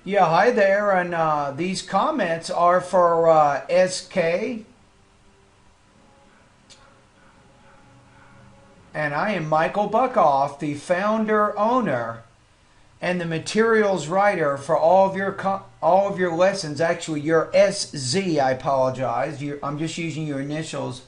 Yeah, hi there, and these comments are for SK, and I am Michael Buckoff, the founder, owner, and the materials writer for all of your lessons. Actually, your SZ. I apologize. I'm just using your initials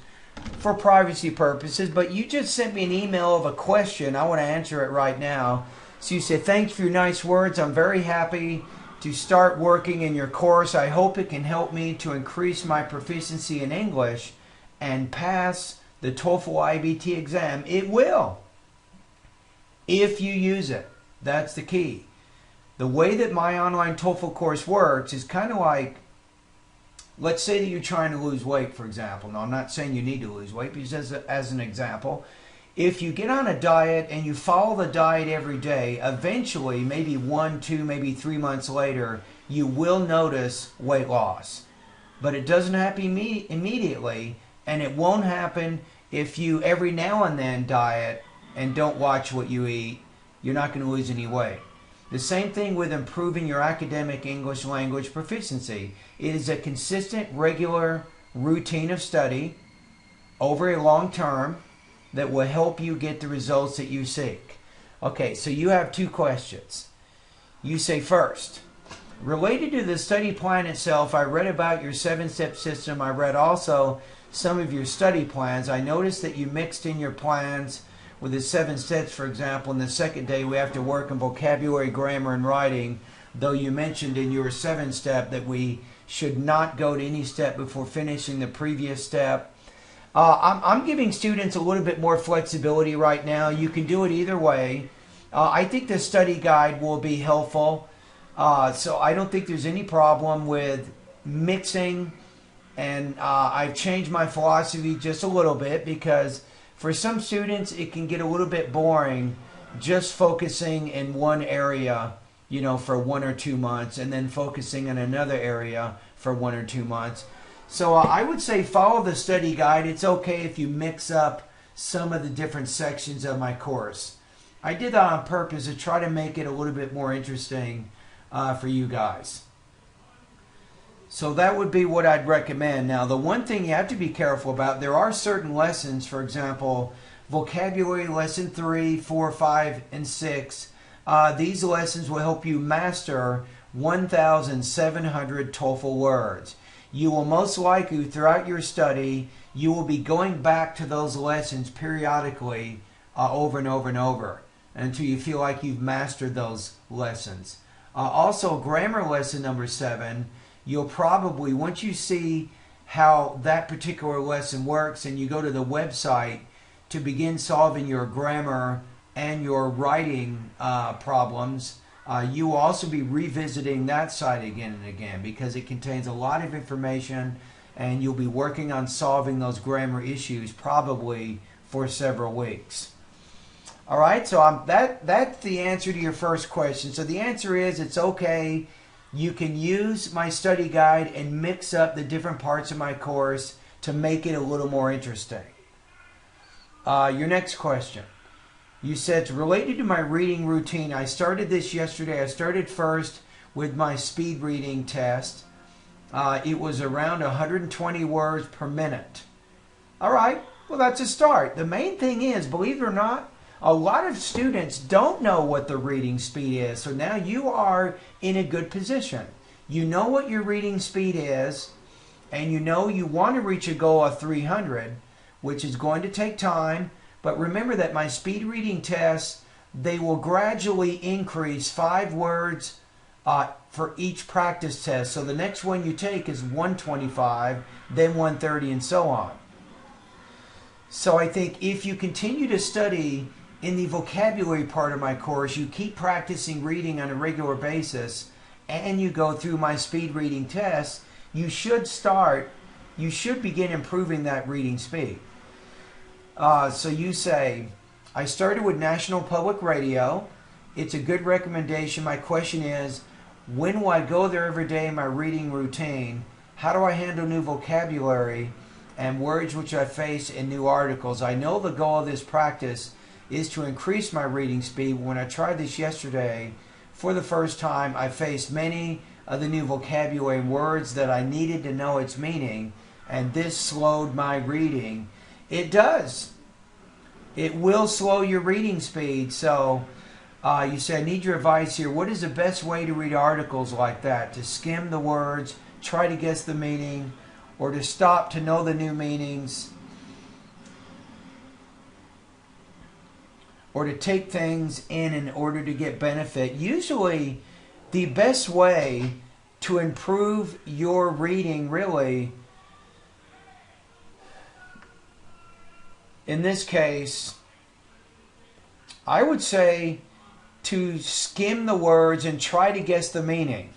for privacy purposes. But you just sent me an email of a question. I want to answer it right now. So you said, "Thanks for your nice words. I'm very happy to start working in your course. I hope it can help me to increase my proficiency in English and pass the TOEFL IBT exam." It will, if you use it. That's the key. The way that my online TOEFL course works is kind of like, let's say that you're trying to lose weight, for example. Now, I'm not saying you need to lose weight, but just as an example, if you get on a diet and you follow the diet every day, eventually, maybe 1, 2, maybe 3 months later, you will notice weight loss. But it doesn't happen immediately, and it won't happen if you every now and then diet and don't watch what you eat. You're not going to lose any weight. The same thing with improving your academic English language proficiency. It is a consistent, regular routine of study over a long term that will help you get the results that you seek. Okay, so you have 2 questions. You say, first, related to the study plan itself, I read about your 7-step system. I read also some of your study plans. I noticed that you mixed in your plans with the 7 steps. For example, in the second day we have to work on vocabulary, grammar, and writing, though you mentioned in your 7-step that we should not go to any step before finishing the previous step. I'm giving students a little bit more flexibility right now. You can do it either way. I think the study guide will be helpful. So I don't think there's any problem with mixing. And I've changed my philosophy just a little bit because for some students it can get a little bit boring just focusing in one area, for 1 or 2 months and then focusing in another area for 1 or 2 months. So I would say follow the study guide. It's okay if you mix up some of the different sections of my course. I did that on purpose to try to make it a little bit more interesting for you guys. So that would be what I'd recommend. Now, the one thing you have to be careful about, there are certain lessons, for example, vocabulary lesson 3, 4, 5, and 6. These lessons will help you master 1,700 TOEFL words. You will most likely, throughout your study, you will be going back to those lessons periodically over and over and over until you feel like you've mastered those lessons. Also, grammar lesson number 7, you'll probably, once you see how that particular lesson works and you go to the website to begin solving your grammar and your writing problems, you will also be revisiting that site again and again because it contains a lot of information and you'll be working on solving those grammar issues probably for several weeks. All right, so that's the answer to your first question. So the answer is it's okay. You can use my study guide and mix up the different parts of my course to make it a little more interesting. Your next question. You said it's related to my reading routine. I started this yesterday. I started first with my speed reading test. It was around 120 words per minute. All right, well, that's a start. The main thing is, believe it or not, a lot of students don't know what the reading speed is. So now you are in a good position. You know what your reading speed is, and you know you want to reach a goal of 300, which is going to take time. But remember that my speed reading tests, they will gradually increase 5 words for each practice test. So the next one you take is 125, then 130, and so on. So I think if you continue to study in the vocabulary part of my course, you keep practicing reading on a regular basis, and you go through my speed reading tests, you should begin improving that reading speed. So you say, I started with National Public Radio. It's a good recommendation. My question is, when will I go there every day in my reading routine? How do I handle new vocabulary and words which I face in new articles? I know the goal of this practice is to increase my reading speed. When I tried this yesterday for the first time, I faced many of the new vocabulary and words that I needed to know its meaning, and this slowed my reading. It does. It will slow your reading speed. So you say, I need your advice here. What is the best way to read articles like that? To skim the words, try to guess the meaning, or to stop to know the new meanings, or to take things in order to get benefit? Usually, the best way to improve your reading, really, in this case, I would say to skim the words and try to guess the meaning.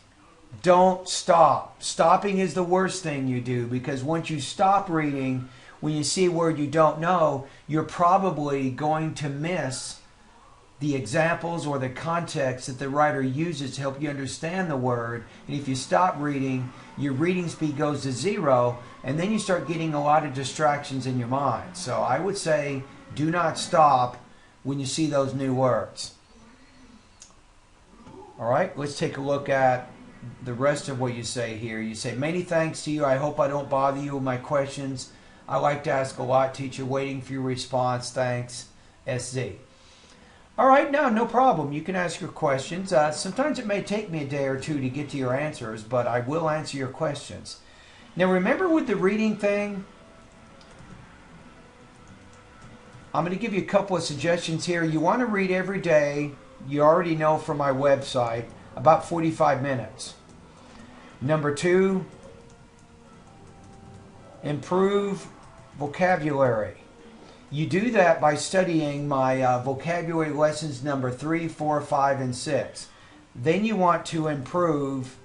Don't stop. Stopping is the worst thing you do, because once you stop reading, when you see a word you don't know, you're probably going to miss the examples or the context that the writer uses to help you understand the word. And if you stop reading, your reading speed goes to zero, and then you start getting a lot of distractions in your mind. So I would say do not stop when you see those new words. All right, let's take a look at the rest of what you say here. You say, many thanks to you. I hope I don't bother you with my questions. I like to ask a lot, teacher. Waiting for your response. Thanks, SZ. All right, now, no problem. You can ask your questions. Sometimes it may take me a day or two to get to your answers, but I will answer your questions. Now, remember with the reading thing, I'm going to give you a couple of suggestions here. You want to read every day. You already know from my website, about 45 minutes. Number 2, improve vocabulary. You do that by studying my vocabulary lessons number 3, 4, 5, and 6. Then you want to improve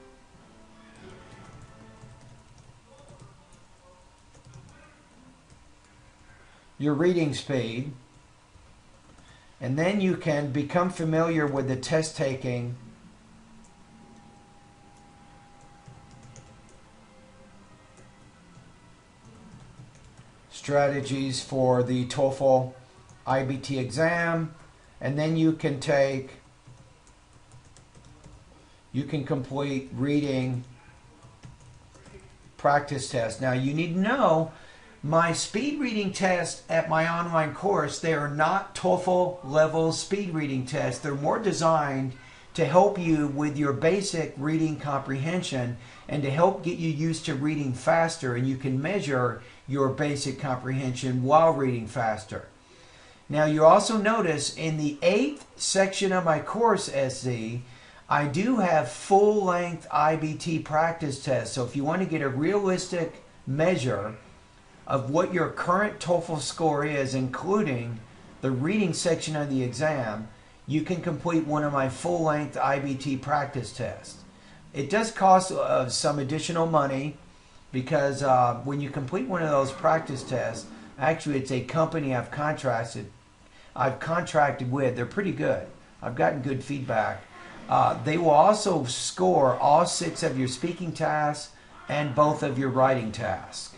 your reading speed. And then you can become familiar with the test taking strategies for the TOEFL IBT exam, and then you can complete reading practice tests. Now you need to know my speed reading tests at my online course, they are not TOEFL level speed reading tests. They're more designed to help you with your basic reading comprehension and to help get you used to reading faster, and you can measure your basic comprehension while reading faster. Now you also notice in the 8th section of my course, SZ, I do have full-length IBT practice tests. So if you want to get a realistic measure of what your current TOEFL score is, including the reading section of the exam, you can complete one of my full-length IBT practice tests. It does cost some additional money, because when you complete one of those practice tests, actually it's a company I've contracted with. They're pretty good. I've gotten good feedback. They will also score all 6 of your speaking tasks and both of your writing tasks.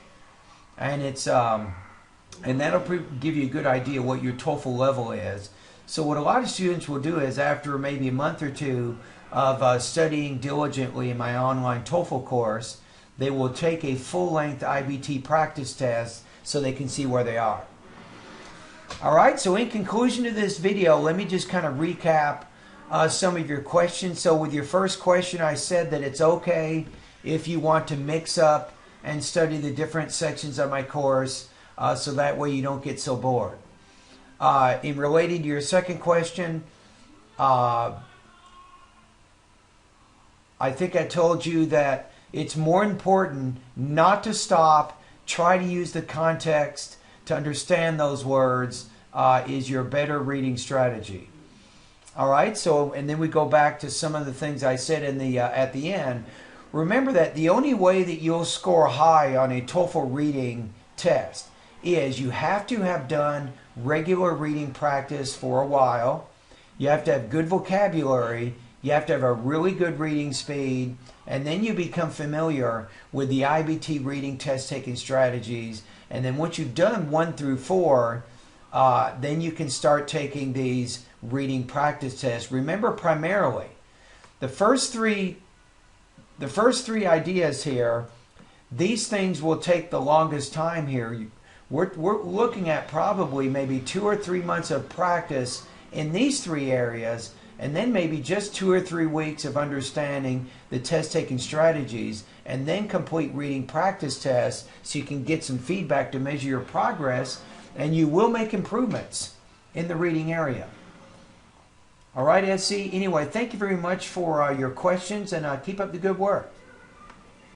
And it's and that'll give you a good idea what your TOEFL level is. So what a lot of students will do is, after maybe a month or two of studying diligently in my online TOEFL course, they will take a full-length IBT practice test so they can see where they are. All right, so in conclusion of this video, let me just kind of recap some of your questions. So with your first question, I said that it's okay if you want to mix up and study the different sections of my course, so that way you don't get so bored. In relating to your second question, I think I told you that it's more important not to stop. Try to use the context to understand those words is your better reading strategy. All right, so, and then we go back to some of the things I said in the at the end. Remember that the only way that you'll score high on a TOEFL reading test is you have to have done regular reading practice for a while. You have to have good vocabulary. You have to have a really good reading speed. And then you become familiar with the IBT reading test taking strategies. And then once you've done 1 through 4, then you can start taking these reading practice tests. Remember, primarily, the first three ideas here, these things will take the longest time here. We're looking at probably maybe 2 or 3 months of practice in these 3 areas, and then maybe just 2 or 3 weeks of understanding the test-taking strategies, and then complete reading practice tests so you can get some feedback to measure your progress, and you will make improvements in the reading area. All right, SC. Anyway, thank you very much for your questions, and keep up the good work.